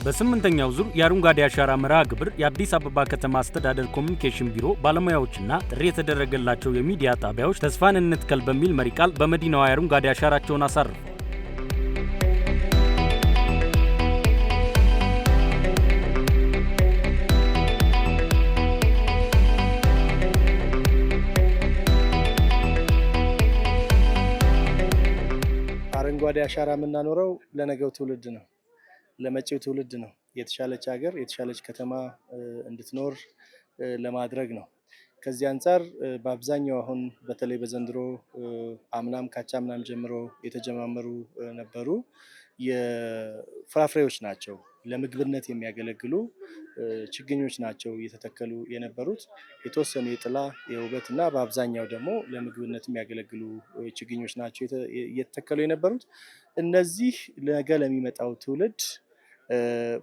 በስምንተኛው ዙር የአረንጓዴ አሻራ መርሃ ግብር የአዲስ አበባ ከተማ አስተዳደር ኮሚኒኬሽን ቢሮ ባለሙያዎችና ጥሪ የተደረገላቸው የሚዲያ ጣቢያዎች ተስፋን እንትከል በሚል መሪ ቃል በመዲናዋ የአረንጓዴ አሻራቸውን አሳርፈዋል። አረንጓዴ አሻራ የምናኖረው ለነገው ትውልድ ነው፣ ለመጪው ትውልድ ነው። የተሻለች ሀገር የተሻለች ከተማ እንድትኖር ለማድረግ ነው። ከዚህ አንጻር በአብዛኛው አሁን በተለይ በዘንድሮ አምናም ካቻምናም ጀምሮ የተጀማመሩ ነበሩ የፍራፍሬዎች ናቸው። ለምግብነት የሚያገለግሉ ችግኞች ናቸው እየተተከሉ የነበሩት። የተወሰኑ የጥላ የውበት እና በአብዛኛው ደግሞ ለምግብነት የሚያገለግሉ ችግኞች ናቸው እየተተከሉ የነበሩት። እነዚህ ነገ ለሚመጣው ትውልድ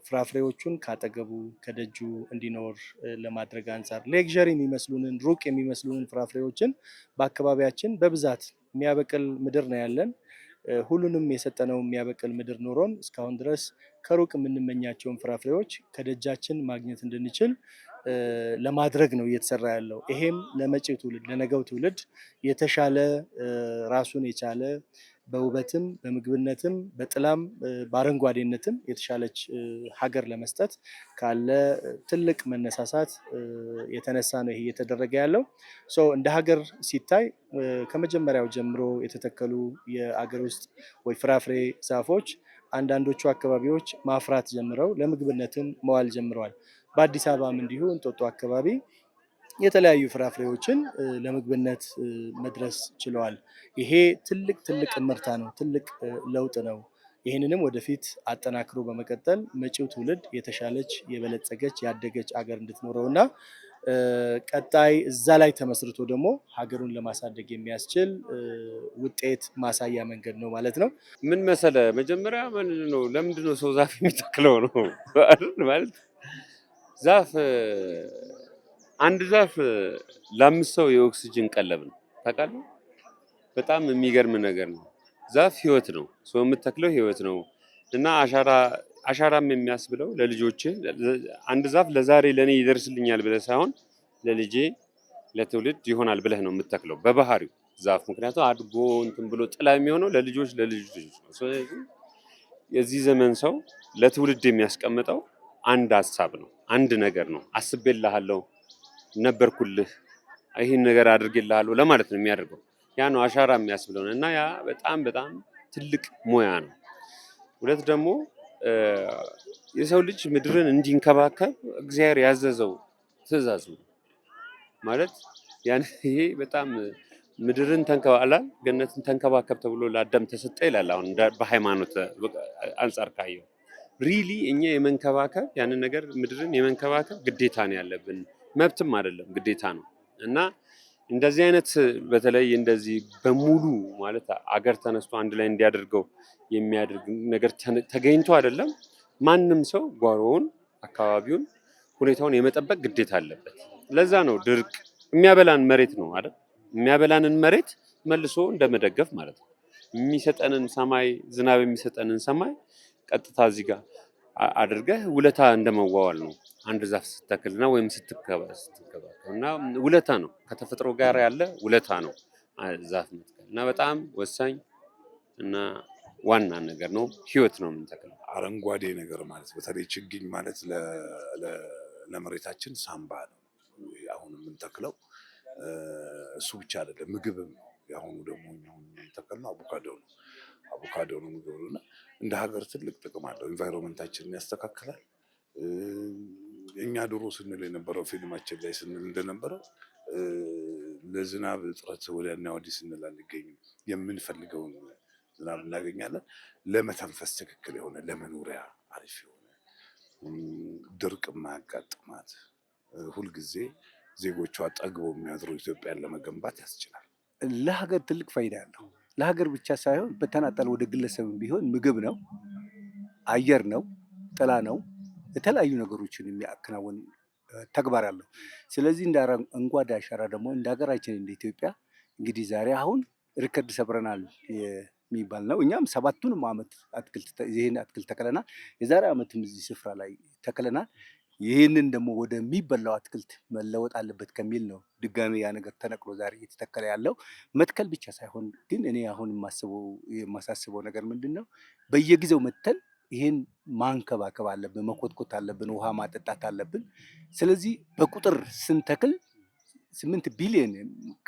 ፍራፍሬዎቹን ካጠገቡ ከደጁ እንዲኖር ለማድረግ አንጻር ሌክዠሪ የሚመስሉንን ሩቅ የሚመስሉንን ፍራፍሬዎችን በአካባቢያችን በብዛት የሚያበቅል ምድር ነው ያለን። ሁሉንም የሰጠነው የሚያበቅል ምድር ኖሮን እስካሁን ድረስ ከሩቅ የምንመኛቸውን ፍራፍሬዎች ከደጃችን ማግኘት እንድንችል ለማድረግ ነው እየተሰራ ያለው። ይሄም ለመጪው ትውልድ ለነገው ትውልድ የተሻለ ራሱን የቻለ በውበትም በምግብነትም በጥላም በአረንጓዴነትም የተሻለች ሀገር ለመስጠት ካለ ትልቅ መነሳሳት የተነሳ ነው ይሄ እየተደረገ ያለው። እንደ ሀገር ሲታይ ከመጀመሪያው ጀምሮ የተተከሉ የአገር ውስጥ ወይ ፍራፍሬ ዛፎች አንዳንዶቹ አካባቢዎች ማፍራት ጀምረው ለምግብነትም መዋል ጀምረዋል። በአዲስ አበባም እንዲሁ እንጦጦ አካባቢ የተለያዩ ፍራፍሬዎችን ለምግብነት መድረስ ችለዋል። ይሄ ትልቅ እምርታ ነው፣ ትልቅ ለውጥ ነው። ይህንንም ወደፊት አጠናክሮ በመቀጠል መጪው ትውልድ የተሻለች የበለጸገች ያደገች አገር እንድትኖረውና ቀጣይ እዛ ላይ ተመስርቶ ደግሞ ሀገሩን ለማሳደግ የሚያስችል ውጤት ማሳያ መንገድ ነው ማለት ነው። ምን መሰለ መጀመሪያ ለምንድን ነው ሰው ዛፍ የሚተክለው ነው ማለት ዛፍ አንድ ዛፍ ለአምስት ሰው የኦክሲጅን ቀለብ ነው። ታውቃለህ? በጣም የሚገርም ነገር ነው። ዛፍ ህይወት ነው። ሰው የምተክለው ህይወት ነው እና አሻራም የሚያስብለው ለልጆች አንድ ዛፍ ለዛሬ ለኔ ይደርስልኛል ብለህ ሳይሆን ለልጄ ለትውልድ ይሆናል ብለህ ነው የምተክለው በባህሪው ዛፍ። ምክንያቱም አድጎ እንትን ብሎ ጥላ የሚሆነው ለልጅ ነው። ስለዚህ የዚህ ዘመን ሰው ለትውልድ የሚያስቀምጠው አንድ ሀሳብ ነው፣ አንድ ነገር ነው። አስቤልሃለሁ፣ ነበርኩልህ፣ ይህን ነገር አድርጌልሃለሁ ለማለት ነው የሚያደርገው። ያ ነው አሻራ የሚያስብለው እና ያ በጣም ትልቅ ሙያ ነው። ሁለት ደግሞ የሰው ልጅ ምድርን እንዲንከባከብ እግዚአብሔር ያዘዘው ትእዛዝ ነው ማለት ይሄ በጣም ምድርን ተንከባከብ ገነትን ተንከባከብ ተብሎ ለአዳም ተሰጠ ይላል። አሁን በሃይማኖት አንጻር ካየው ሪሊ እኛ የመንከባከብ ያንን ነገር ምድርን የመንከባከብ ግዴታ ነው ያለብን፣ መብትም አይደለም ግዴታ ነው እና እንደዚህ አይነት በተለይ እንደዚህ በሙሉ ማለት አገር ተነስቶ አንድ ላይ እንዲያደርገው የሚያደርግ ነገር ተገኝቶ አይደለም። ማንም ሰው ጓሮውን፣ አካባቢውን፣ ሁኔታውን የመጠበቅ ግዴታ አለበት። ለዛ ነው ድርቅ የሚያበላን መሬት ነው አይደል? የሚያበላንን መሬት መልሶ እንደመደገፍ ማለት ነው። የሚሰጠንን ሰማይ ዝናብ የሚሰጠንን ሰማይ ቀጥታ እዚህ ጋር አድርገህ ውለታ እንደመዋዋል ነው። አንድ ዛፍ ስትተክልና ወይም ስትከባከብና ውለታ ነው፣ ከተፈጥሮ ጋር ያለ ውለታ ነው ዛፍ መትከል እና በጣም ወሳኝ እና ዋና ነገር ነው። ህይወት ነው የምንተክለው። አረንጓዴ ነገር ማለት በተለይ ችግኝ ማለት ለመሬታችን ሳምባ ነው። አሁን የምንተክለው እሱ ብቻ አይደለም፣ ምግብም ነው። ያሁኑ ደግሞ የምንተክለው አቮካዶ ነው ምግብ ነው እና እንደ ሀገር ትልቅ ጥቅም አለው። ኢንቫይሮንመንታችንን ያስተካክላል። እኛ ድሮ ስንል የነበረው ፊልማችን ላይ ስንል እንደነበረው ለዝናብ እጥረት ወዲያና ወዲህ ስንል አንገኝም። የምንፈልገውን ዝናብ እናገኛለን። ለመተንፈስ ትክክል የሆነ ለመኖሪያ አሪፍ የሆነ ድርቅ የማያጋጥማት ሁልጊዜ ዜጎቿ ጠግበው የሚያድሩ ኢትዮጵያን ለመገንባት ያስችላል። ለሀገር ትልቅ ፋይዳ ያለው ለሀገር ብቻ ሳይሆን በተናጠል ወደ ግለሰብ ቢሆን ምግብ ነው፣ አየር ነው፣ ጥላ ነው፣ የተለያዩ ነገሮችን የሚያከናውን ተግባር አለው። ስለዚህ እንደ አረንጓዴ አሻራ ደግሞ እንደ ሀገራችን እንደ ኢትዮጵያ እንግዲህ ዛሬ አሁን ሪከርድ ሰብረናል። የሚባል ነው። እኛም 7ቱንም ዓመት ይህን አትክልት ተክለናል። የዛሬ ዓመትም እዚህ ስፍራ ላይ ተክለናል። ይህንን ደግሞ ወደሚበላው አትክልት መለወጥ አለበት ከሚል ነው ድጋሚ ያ ነገር ተነቅሎ ዛሬ እየተተከለ ያለው። መትከል ብቻ ሳይሆን ግን እኔ አሁን የማሳስበው ነገር ምንድን ነው፣ በየጊዜው መተን ይህን ማንከባከብ አለብን፣ መኮትኮት አለብን፣ ውሃ ማጠጣት አለብን። ስለዚህ በቁጥር ስንተክል 8 ቢሊዮን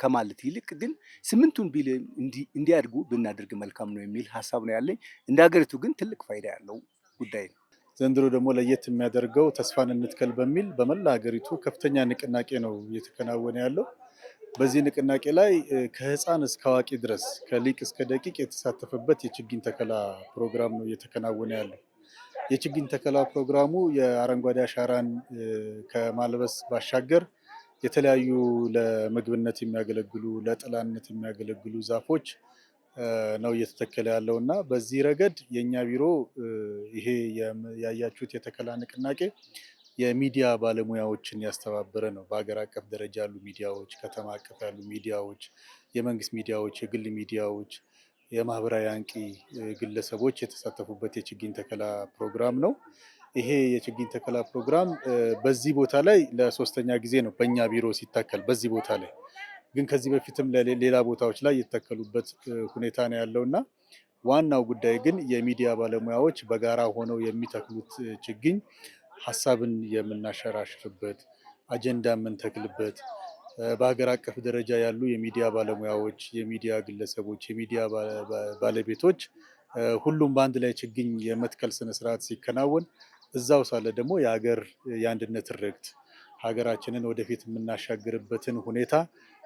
ከማለት ይልቅ ግን 8ቱን ቢሊዮን እንዲያድጉ ብናደርግ መልካም ነው የሚል ሀሳብ ነው ያለኝ። እንደ ሀገሪቱ ግን ትልቅ ፋይዳ ያለው ጉዳይ ነው። ዘንድሮ ደግሞ ለየት የሚያደርገው ተስፋን እንትከል በሚል በመላ ሀገሪቱ ከፍተኛ ንቅናቄ ነው እየተከናወነ ያለው። በዚህ ንቅናቄ ላይ ከህፃን እስከ አዋቂ ድረስ ከሊቅ እስከ ደቂቅ የተሳተፈበት የችግኝ ተከላ ፕሮግራም ነው እየተከናወነ ያለው። የችግኝ ተከላ ፕሮግራሙ የአረንጓዴ አሻራን ከማልበስ ባሻገር የተለያዩ ለምግብነት የሚያገለግሉ ለጥላነት የሚያገለግሉ ዛፎች ነው እየተተከለ ያለው እና በዚህ ረገድ የኛ ቢሮ ይሄ ያያችሁት የተከላ ንቅናቄ የሚዲያ ባለሙያዎችን ያስተባበረ ነው። በሀገር አቀፍ ደረጃ ያሉ ሚዲያዎች፣ ከተማ አቀፍ ያሉ ሚዲያዎች፣ የመንግስት ሚዲያዎች፣ የግል ሚዲያዎች፣ የማህበራዊ አንቂ ግለሰቦች የተሳተፉበት የችግኝ ተከላ ፕሮግራም ነው። ይሄ የችግኝ ተከላ ፕሮግራም በዚህ ቦታ ላይ ለ3ኛ ጊዜ ነው በእኛ ቢሮ ሲተከል። በዚህ ቦታ ላይ ግን ከዚህ በፊትም ሌላ ቦታዎች ላይ የተተከሉበት ሁኔታ ነው ያለው እና ዋናው ጉዳይ ግን የሚዲያ ባለሙያዎች በጋራ ሆነው የሚተክሉት ችግኝ ሀሳብን የምናሸራሽርበት፣ አጀንዳ የምንተክልበት፣ በሀገር አቀፍ ደረጃ ያሉ የሚዲያ ባለሙያዎች፣ የሚዲያ ግለሰቦች፣ የሚዲያ ባለቤቶች ሁሉም በአንድ ላይ ችግኝ የመትከል ስነስርዓት ሲከናወን እዛው ሳለ ደግሞ የሀገር የአንድነት ርክት ሀገራችንን ወደፊት የምናሻግርበትን ሁኔታ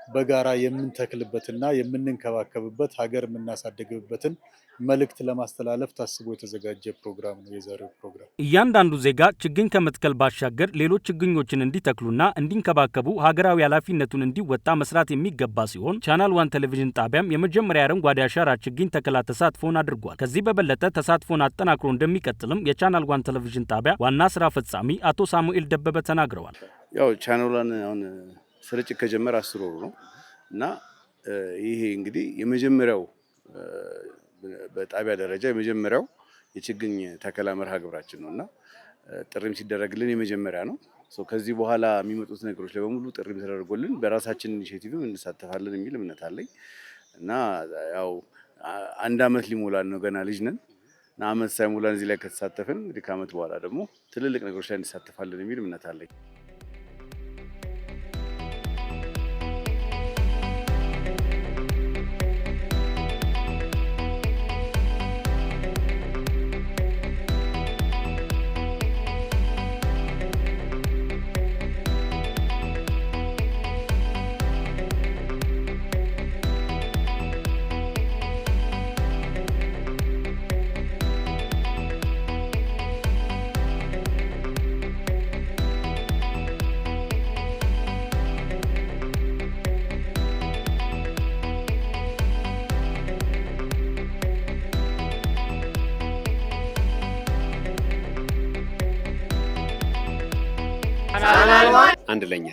በጋራ የምንተክልበትና የምንንከባከብበት ሀገር የምናሳድግበትን መልእክት ለማስተላለፍ ታስቦ የተዘጋጀ ፕሮግራም ነው የዛሬው ፕሮግራም። እያንዳንዱ ዜጋ ችግኝ ከመትከል ባሻገር ሌሎች ችግኞችን እንዲተክሉና እንዲንከባከቡ ሀገራዊ ኃላፊነቱን እንዲወጣ መስራት የሚገባ ሲሆን ቻናል 1 ቴሌቪዥን ጣቢያም የመጀመሪያ አረንጓዴ አሻራ ችግኝ ተከላ ተሳትፎን አድርጓል። ከዚህ በበለጠ ተሳትፎን አጠናክሮ እንደሚቀጥልም የቻናል 1 ቴሌቪዥን ጣቢያ ዋና ስራ ፈጻሚ አቶ ሳሙኤል ደበበ ተናግረዋል። ያው ቻናሉን አሁን ስርጭት ከጀመረ 10 ወሩ ነው እና ይሄ እንግዲህ የመጀመሪያው በጣቢያ ደረጃ የመጀመሪያው የችግኝ ተከላ መርሃ ግብራችን ነውና ጥሪም ሲደረግልን የመጀመሪያ ነው። ከዚህ በኋላ የሚመጡት ነገሮች ላይ በሙሉ ጥሪም ተደርጎልን በራሳችን ኢኒሼቲቭ እንሳተፋለን የሚል እምነት አለኝ እና ያው 1 ዓመት ሊሞላን ነው፣ ገና ልጅ ነን እና ዓመት ሳይሞላን እዚህ ላይ ከተሳተፍን እንግዲህ ከዓመት በኋላ ደግሞ ትልልቅ ነገሮች ላይ እንሳተፋለን የሚል እምነት አለኝ። አንድ ለኛ